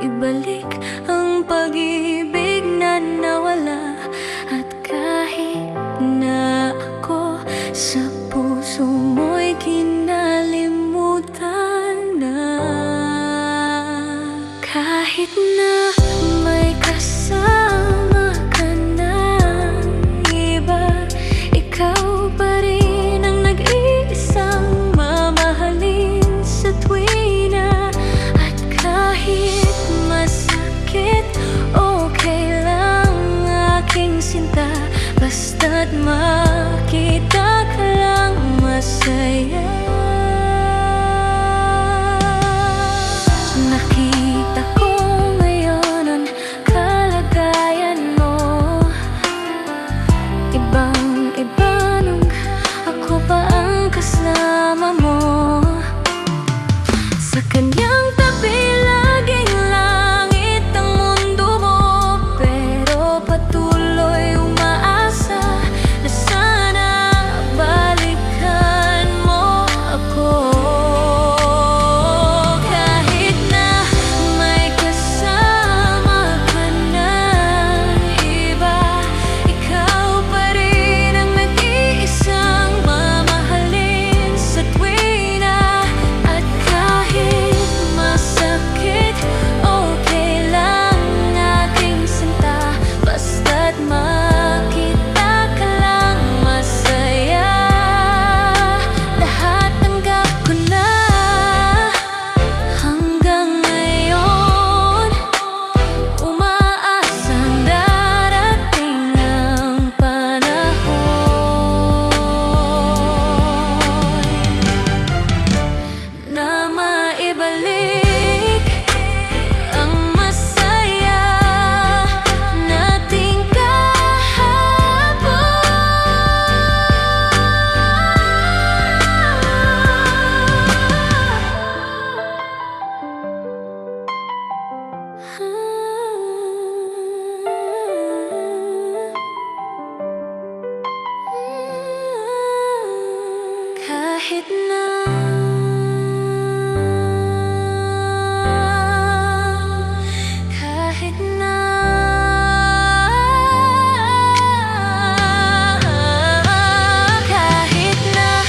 ibalik ang pag-ibig na nawala. At kahit na ako sa puso mo'y kinalimutan na, kahit na may kasama ka ng iba, ikaw pa rin ang nag-iisang mamahalin sa tuwina. At kahit masakit, okay lang aking sinta, basta't makita ka lang masaya. Nakita ko ngayon ang kalagayan mo, ibang-iba nung ako pa ang kasama mo. Sa kanyang tabi laging langit ang mundo mo, pero patuloy umaasa na sana balikan mo ako. Kahit na may kasama ka ng iba, ikaw pa rin ang nag-iisang mamahalin sa tuwina. At kahit masakit, okay lang aking sinta, basta't makita ka lang masaya. Lahat tanggap ko na, hanggang ngayon umaasang darating ang panahon na maibalik ang masaya nating kahapon. Kahit na kahit na kahit na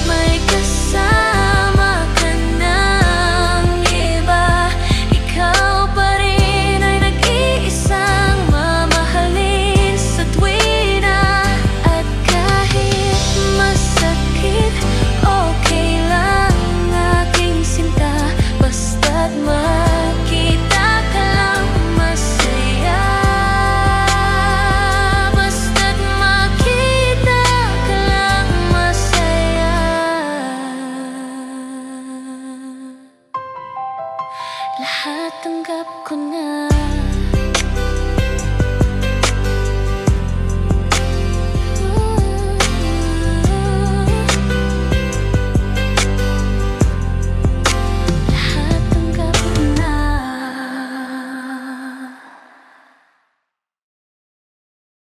may kasama ka ng iba, ikaw pa rin ay nag-iisang mamahalin sa tuwina. At kahit masakit, okay lang aking sinta, basta't makita ka lang masaya. Basta't makita ka lang masaya. Lahat tanggap ko